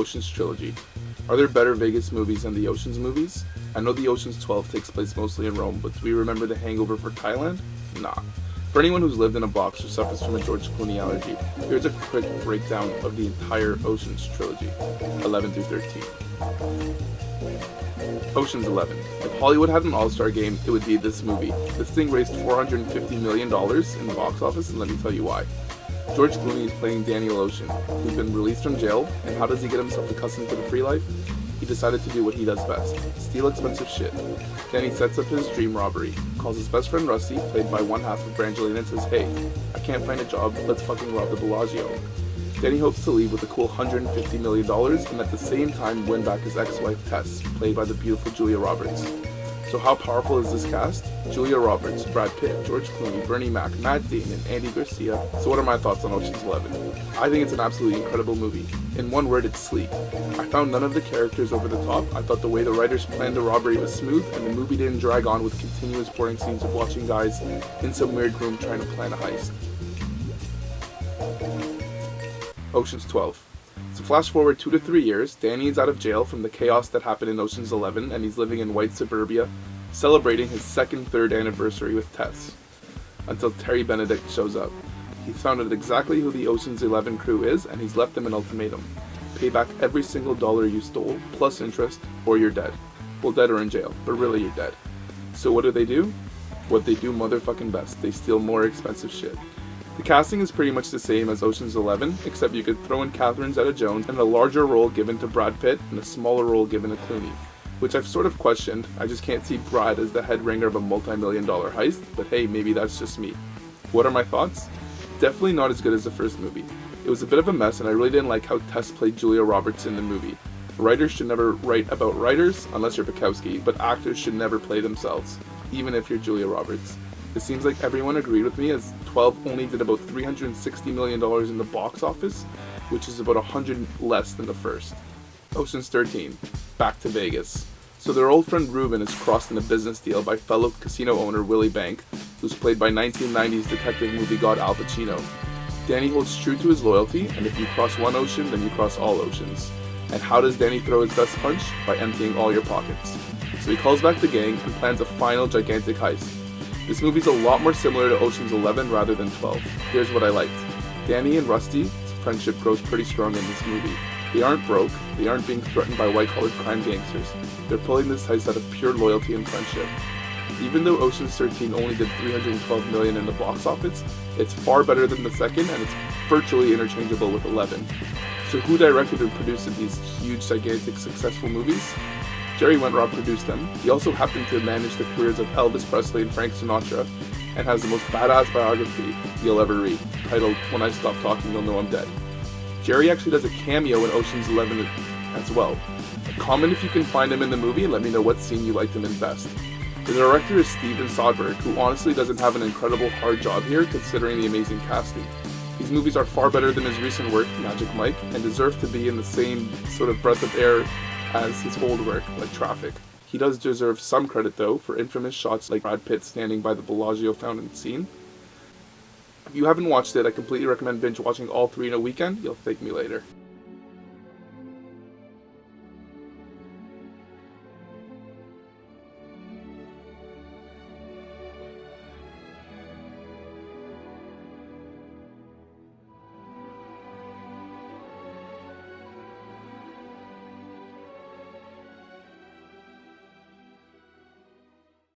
Ocean's Trilogy. Are there better Vegas movies than the Ocean's movies? I know the Ocean's 12 takes place mostly in Rome, but do we remember The Hangover for Thailand? Nah. For anyone who's lived in a box or suffers from a George Clooney allergy, here's a quick breakdown of the entire Ocean's Trilogy, 11 through 13. Ocean's 11. If Hollywood had an all-star game, it would be this movie. This thing raised $450 million in the box office, and let me tell you why. George Clooney is playing Daniel Ocean, who's been released from jail, and how does he get himself accustomed to the free life? He decided to do what he does best, steal expensive shit. Then he sets up his dream robbery, calls his best friend Rusty, played by one half of Brangelina, and says, "Hey, I can't find a job, let's fucking rob the Bellagio." Then he hopes to leave with a cool $150 million, and at the same time win back his ex-wife Tess, played by the beautiful Julia Roberts. So how powerful is this cast? Julia Roberts, Brad Pitt, George Clooney, Bernie Mac, Matt Damon, Andy Garcia. So what are my thoughts on Ocean's 11? I think it's an absolutely incredible movie. In one word, it's sleek. I found none of the characters over the top. I thought the way the writers planned the robbery was smooth, and the movie didn't drag on with continuous boring scenes of watching guys in some weird room trying to plan a heist. Ocean's 12. So flash forward 2 to 3 years, Danny is out of jail from the chaos that happened in Ocean's 11, and he's living in white suburbia, celebrating his third anniversary with Tess, until Terry Benedict shows up. He's found out exactly who the Ocean's 11 crew is, and he's left them an ultimatum. Pay back every single dollar you stole, plus interest, or you're dead. Well, dead or in jail, but really you're dead. So what do? What they do motherfucking best. They steal more expensive shit. The casting is pretty much the same as Ocean's 11, except you could throw in Catherine Zeta-Jones and a larger role given to Brad Pitt and a smaller role given to Clooney, which I've sort of questioned. I just can't see Brad as the head ringer of a multi-million-dollar heist, but hey, maybe that's just me. What are my thoughts? Definitely not as good as the first movie. It was a bit of a mess, and I really didn't like how Tess played Julia Roberts in the movie. Writers should never write about writers, unless you're Bukowski, but actors should never play themselves, even if you're Julia Roberts. It seems like everyone agreed with me, as 12 only did about $360 million in the box office, which is about 100 less than the first. Ocean's 13. Back to Vegas. So their old friend Ruben is crossed in a business deal by fellow casino owner Willie Bank, who's played by 1990s detective movie god Al Pacino. Danny holds true to his loyalty, and if you cross one ocean, then you cross all oceans. And how does Danny throw his best punch? By emptying all your pockets. So he calls back the gang and plans a final gigantic heist. This movie's a lot more similar to Ocean's 11 rather than 12. Here's what I liked. Danny and Rusty's friendship grows pretty strong in this movie. They aren't broke, they aren't being threatened by white-collar crime gangsters. They're pulling this heist out of pure loyalty and friendship. Even though Ocean's 13 only did $312 million in the box office, it's far better than the second, and it's virtually interchangeable with 11. So who directed and produced these huge, gigantic, successful movies? Jerry Weintraub produced them. He also happened to manage the careers of Elvis Presley and Frank Sinatra, and has the most badass biography you'll ever read, titled "When I Stop Talking, You'll Know I'm Dead." Jerry actually does a cameo in Ocean's 11 as well. Comment if you can find him in the movie and let me know what scene you liked him in best. The director is Steven Soderbergh, who honestly doesn't have an incredible hard job here considering the amazing casting. These movies are far better than his recent work, Magic Mike, and deserve to be in the same sort of breath of air as his old work, like Traffic. He does deserve some credit though for infamous shots like Brad Pitt standing by the Bellagio fountain scene. If you haven't watched it, I completely recommend binge watching all three in a weekend. You'll thank me later.